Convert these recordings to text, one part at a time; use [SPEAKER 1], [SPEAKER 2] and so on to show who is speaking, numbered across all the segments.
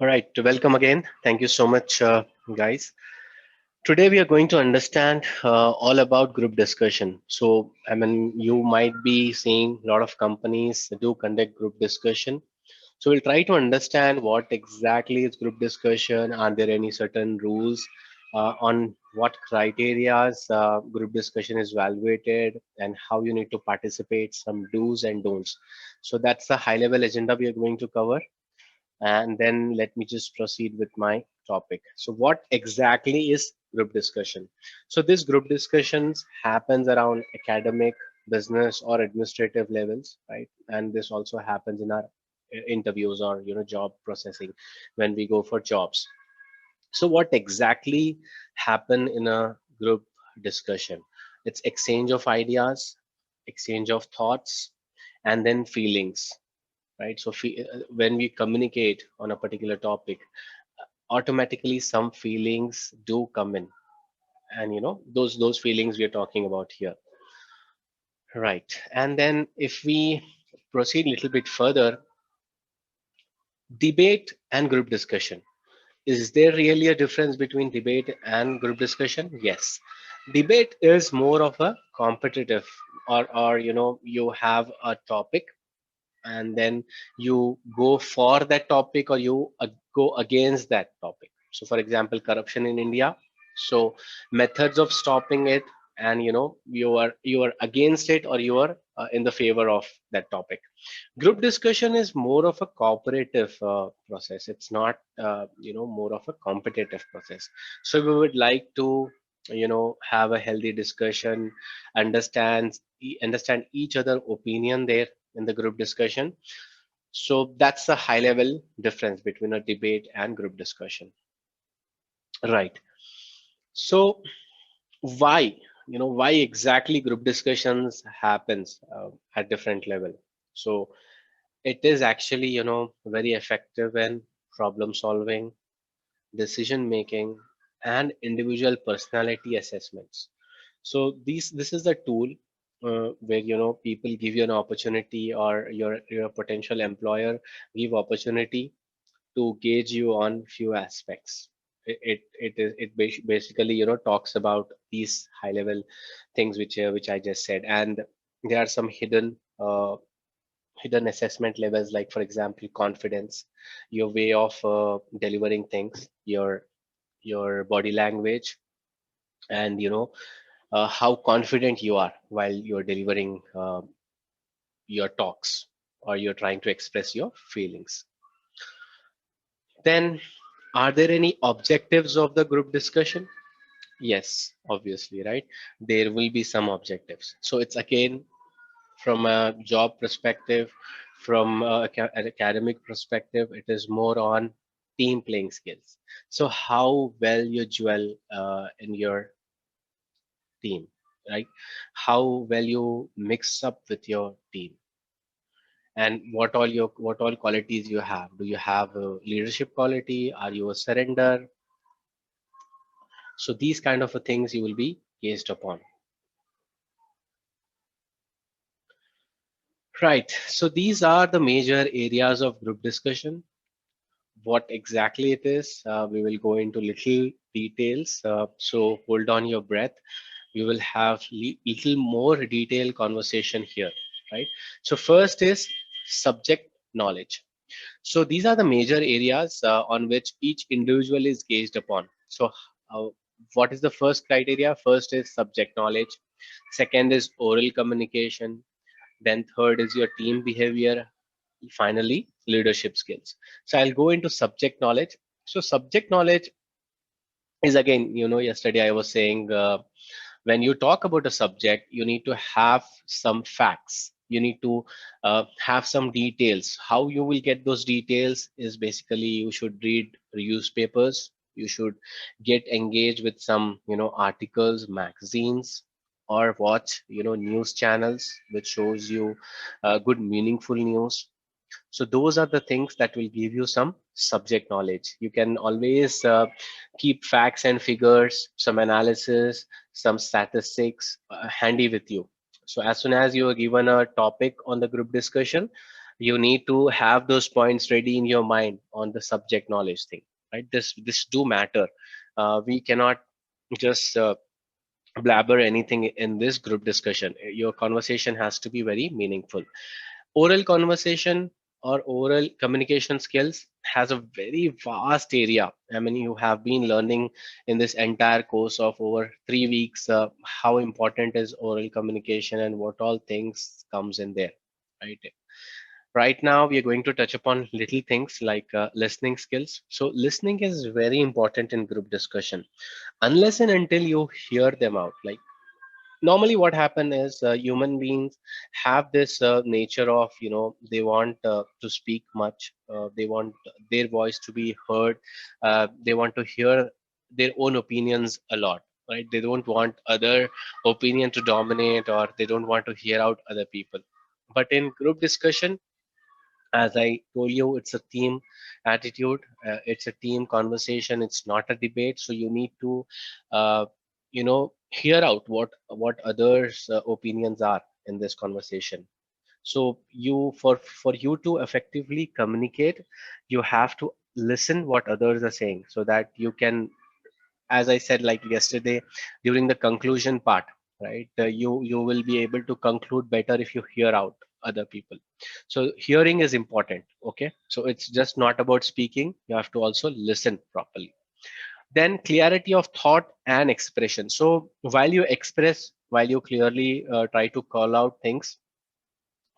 [SPEAKER 1] All right, welcome again. Thank you so much, guys. Today we are going to understand all about group discussion. So, I mean, you might be seeing a lot of companies do conduct group discussion. So, we'll try to understand what exactly is group discussion. Are there any certain rules on what criterias group discussion is evaluated and how you need to participate, some do's and don'ts. So, that's the high level agenda we are going to cover, and then let me just proceed with my topic. So what exactly is group discussion? So this group discussions happens around academic, business or administrative levels, right? And this also happens in our interviews or job processing when we go for jobs. So what exactly happen in a group discussion? It's exchange of ideas, exchange of thoughts, and then feelings, right? So when we communicate on a particular topic, automatically some feelings do come in, and those feelings we are talking about here, right? And then if we proceed a little bit further, debate and group discussion. Is there really a difference between debate and group discussion? Yes. Debate is more of a competitive, or you have a topic and then you go for that topic, or you go against that topic. So for example, corruption in India, so methods of stopping it, and you are against it, or you are in the favor of that topic. Group discussion is more of a cooperative process. It's not more of a competitive process. So we would like to have a healthy discussion, understand each other opinion there in the group discussion. So that's the high level difference between a debate and group discussion, right? So why exactly group discussions happens at different level? So it is actually very effective in problem solving, decision making, and individual personality assessments. So this is the tool where people give you an opportunity, or your potential employer give opportunity to gauge you on few aspects. Basically talks about these high level things which I just said, and there are some hidden assessment levels, like for example confidence, your way of delivering things, your body language, and how confident you are while you're delivering your talks, or you're trying to express your feelings. Then, are there any objectives of the group discussion? Yes, obviously, right? There will be some objectives. So it's again from a job perspective, from an academic perspective, it is more on team playing skills. So how well you gel in your team, right? How well you mix up with your team, and what all qualities you have. Do you have a leadership quality? Are you a surrender? So these kind of things you will be gauged upon. Right. So these are the major areas of group discussion. What exactly it is, we will go into little details. So hold on your breath. We will have little more detailed conversation here, right? So first is subject knowledge. So these are the major areas on which each individual is gauged upon. So uh, what is the first criteria? First is subject knowledge. Second is oral communication. Then third is your team behavior. Finally, leadership skills. So I'll go into subject knowledge. So subject knowledge is, again, yesterday I was saying, when you talk about a subject, you need to have some facts. You need to have some details. How you will get those details is basically you should read newspapers. You should get engaged with some, articles, magazines, or watch, news channels which shows you good, meaningful news. So those are the things that will give you some subject knowledge. You can always keep facts and figures, some analysis, some statistics handy with you. So as soon as you are given a topic on the group discussion, You need to have those points ready in your mind on the subject knowledge thing, right? This do matter. We cannot just blabber anything in this group discussion. Your conversation has to be very meaningful. Oral conversation or oral communication skills has a very vast area. I mean, you have been learning in this entire course of over 3 weeks how important is oral communication and what all things comes in there, right? Right now we are going to touch upon little things like listening skills. So listening is very important in group discussion. Unless and until you hear them out, like normally what happen is human beings have this nature of, they want to speak much, they want their voice to be heard, they want to hear their own opinions a lot, right? They don't want other opinion to dominate, or they don't want to hear out other people. But in group discussion, as I told you, it's a team attitude. It's a team conversation. It's not a debate. So you need to, hear out what others' opinions are in this conversation. So for you to effectively communicate, you have to listen what others are saying, so that you can, as I said, like yesterday, during the conclusion part, right? You will be able to conclude better if you hear out other people. So hearing is important. Okay, so it's just not about speaking. You have to also listen properly. Then clarity of thought and expression. So while you express, while you clearly try to call out things,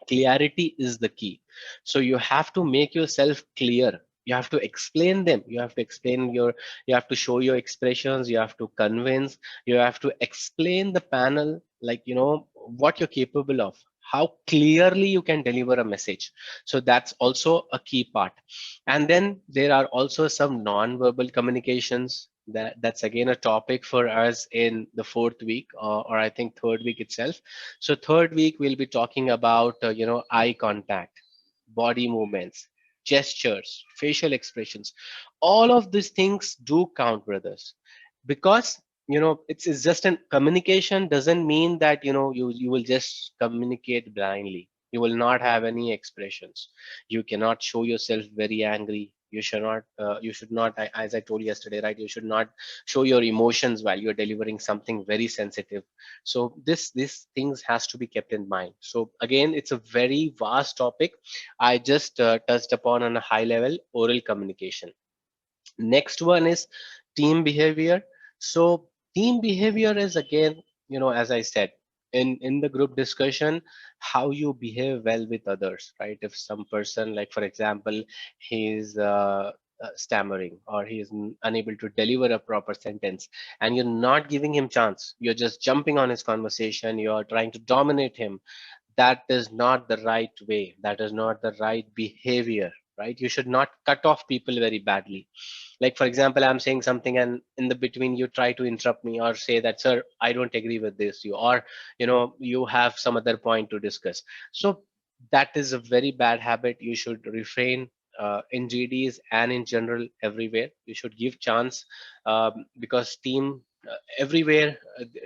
[SPEAKER 1] clarity is the key. So you have to make yourself clear. You have to explain them. You have to explain you have to show your expressions. You have to convince. You have to explain the panel, like, what you're capable of, how clearly you can deliver a message. So that's also a key part. And then there are also some non-verbal communications. That's again a topic for us in the fourth week, or I think third week itself. So third week we'll be talking about eye contact, body movements, gestures, facial expressions. All of these things do count, brothers, because it's just an communication doesn't mean that you will just communicate blindly. You will not have any expressions. You cannot show yourself very angry. You should not, as I told you yesterday, right? You should not show your emotions while you're delivering something very sensitive. So this things has to be kept in mind. So again, it's a very vast topic. I just touched upon on a high level oral communication. Next one is team behavior. So team behavior is again, as I said, in the group discussion, how you behave well with others, right? If some person, like for example, he's stammering, or he is unable to deliver a proper sentence, and you're not giving him chance, you're just jumping on his conversation, you're trying to dominate him. That is not the right way. That is not the right behavior, right? You should not cut off people very badly. Like for example, I'm saying something, and in the between you try to interrupt me or say that, sir, I don't agree with this, you, or you have some other point to discuss. So that is a very bad habit. You should refrain, in GDs and in general everywhere. You should give chance, because team, everywhere,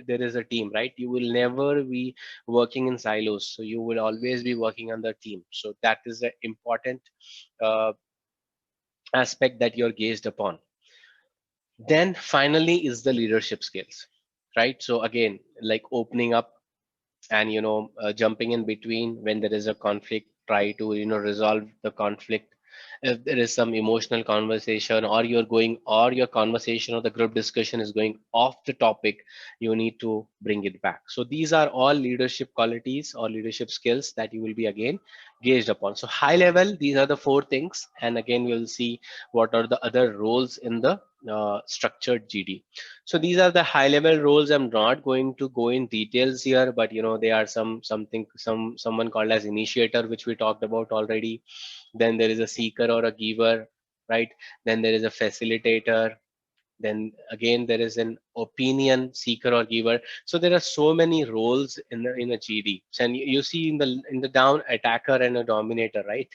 [SPEAKER 1] there is a team, right? You will never be working in silos, so you will always be working on the team. So that is an important uh, aspect that you're gauged upon. Then finally is the leadership skills, right? So again, like opening up and jumping in between when there is a conflict, try to resolve the conflict. If there is some emotional conversation, or your conversation or the group discussion is going off the topic, you need to bring it back. So these are all leadership qualities or leadership skills that you will be again gauged upon. So high level, these are the four things, and again we'll see what are the other roles in the structured GD. So these are the high level roles. I'm not going to go in details here, but they are someone called as initiator, which we talked about already. Then there is a seeker or a giver, right? Then there is a facilitator. Then again there is an opinion seeker or giver. So there are so many roles in a GD. And you see in the down, attacker and a dominator, right?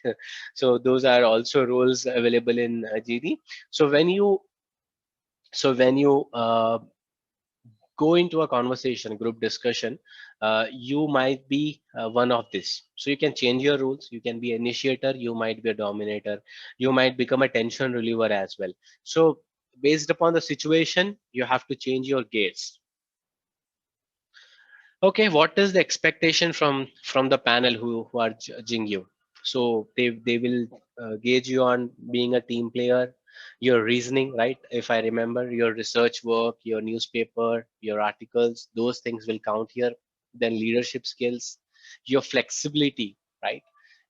[SPEAKER 1] So those are also roles available in GD. So when you go into a conversation, group discussion, you might be one of this. So you can change your rules. You can be initiator. You might be a dominator. You might become a tension reliever as well. So based upon the situation, you have to change your gates. Okay, what is the expectation from the panel who are judging you? So they will gauge you on being a team player, your reasoning, right? If I remember, your research work, your newspaper, your articles, those things will count here. Then leadership skills, your flexibility, right?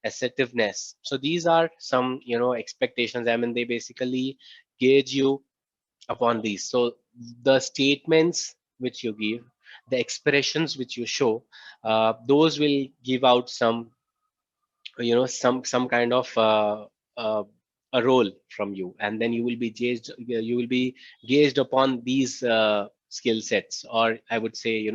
[SPEAKER 1] Assertiveness. So these are some expectations. I mean, they basically gauge you upon these. So the statements which you give, the expressions which you show, those will give out some kind of uh, a role from you, and then you will be gauged upon these skill sets, or I would say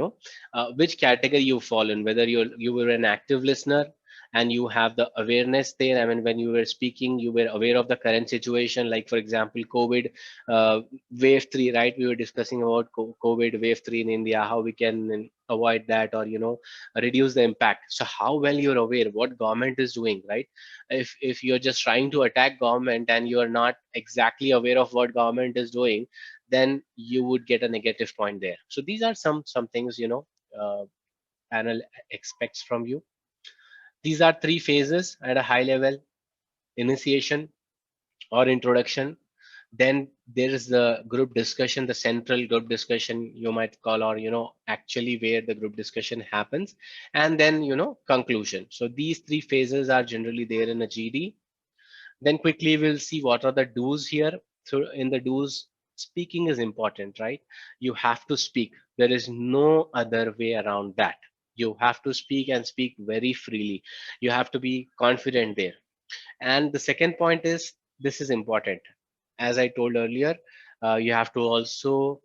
[SPEAKER 1] which category you fall in, whether you were an active listener and you have the awareness there. I mean, when you were speaking, you were aware of the current situation, like for example COVID uh, wave 3, right? We were discussing about COVID wave 3 in India, how we can avoid that, or reduce the impact. So how well you're aware what government is doing, right? If you're just trying to attack government and you're not exactly aware of what government is doing, then you would get a negative point there. So these are some things panel expects from you. These are three phases at a high level: initiation or introduction. Then there is the group discussion, the central group discussion you might call, or actually where the group discussion happens. And then conclusion. So these three phases are generally there in a GD. Then quickly we'll see what are the do's here. So in the do's, speaking is important, right? You have to speak. There is no other way around that. You have to speak, and speak very freely. You have to be confident there. And the second point is, this is important. As I told earlier, you have to also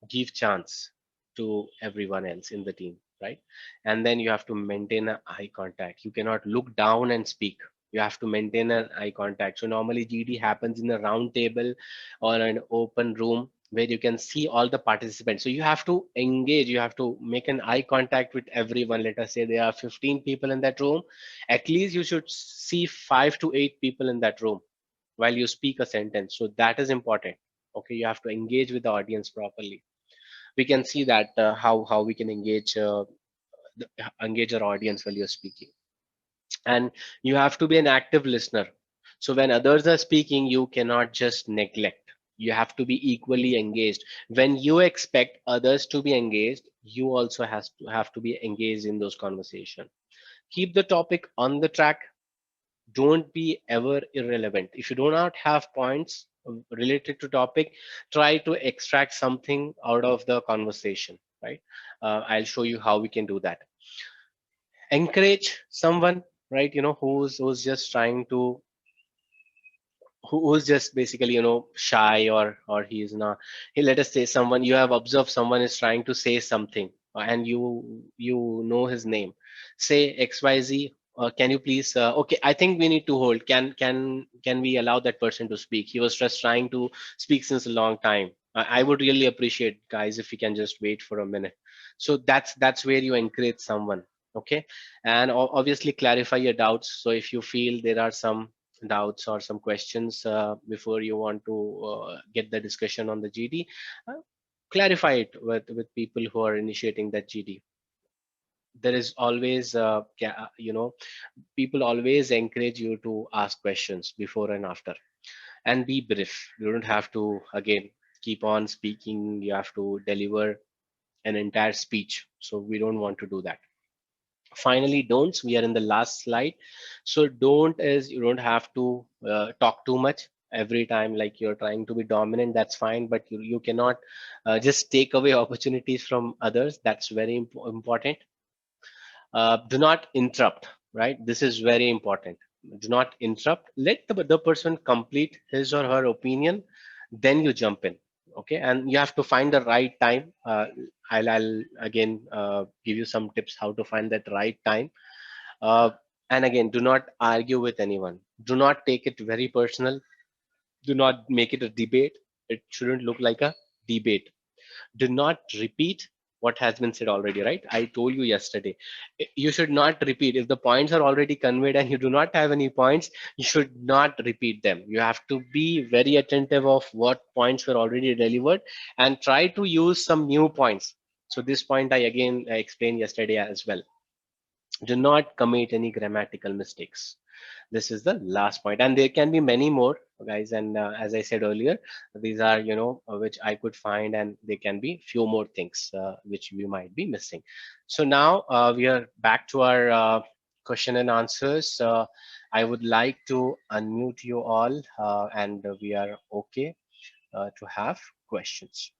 [SPEAKER 1] give chance to everyone else in the team, right? And then you have to maintain an eye contact. You cannot look down and speak. You have to maintain an eye contact. So normally GD happens in a round table or an open room where you can see all the participants. So you have to engage, you have to make an eye contact with everyone. Let us say there are 15 people in that room. At least you should see 5 to 8 people in that room while you speak a sentence. So that is important. Okay, you have to engage with the audience properly. We can see that how we can engage our audience while you're speaking. And you have to be an active listener. So when others are speaking, you cannot just neglect. You have to be equally engaged. When you expect others to be engaged, you also have to be engaged in those conversations. Keep the topic on the track. Don't be ever irrelevant. If you do not have points related to topic, try to extract something out of the conversation, right? I'll show you how we can do that. Encourage someone, right? Who's just trying to, who's just basically shy, or he is not. Hey, let us say someone you have observed, someone is trying to say something, and you know his name. Say XYZ. Can you please? Okay, I think we need to hold. Can we allow that person to speak? He was just trying to speak since a long time. I would really appreciate, guys, if you can just wait for a minute. So that's where you encourage someone. Okay, and obviously clarify your doubts. So if you feel there are some doubts or some questions before you want to get the discussion on the GD, uh, clarify it with people who are initiating that GD. There is always people always encourage you to ask questions before and after, and be brief. You don't have to again keep on speaking. You have to deliver an entire speech, so we don't want to do that. Finally, don'ts. We are in the last slide. So don't is, you don't have to talk too much every time, like you're trying to be dominant. That's fine, but you cannot just take away opportunities from others. That's very important. Do not interrupt, right? This is very important. Do not interrupt. Let the person complete his or her opinion, then you jump in. Okay, and you have to find the right time. I'll again give you some tips how to find that right time. uh, and again, do not argue with anyone. Do not take it very personal. Do not make it a debate. It shouldn't look like a debate. Do not repeat. what has been said already, right? I told you yesterday, you should not repeat. If the points are already conveyed and you do not have any points, you should not repeat them. You have to be very attentive of what points were already delivered and try to use some new points. So this point I again explained yesterday as well. Do not commit any grammatical mistakes. This is the last point, and there can be many more, guys, and as I said earlier, these are, which I could find, and there can be few more things which we might be missing. So now we are back to our question and answers. I would like to unmute you all, and we are okay to have questions.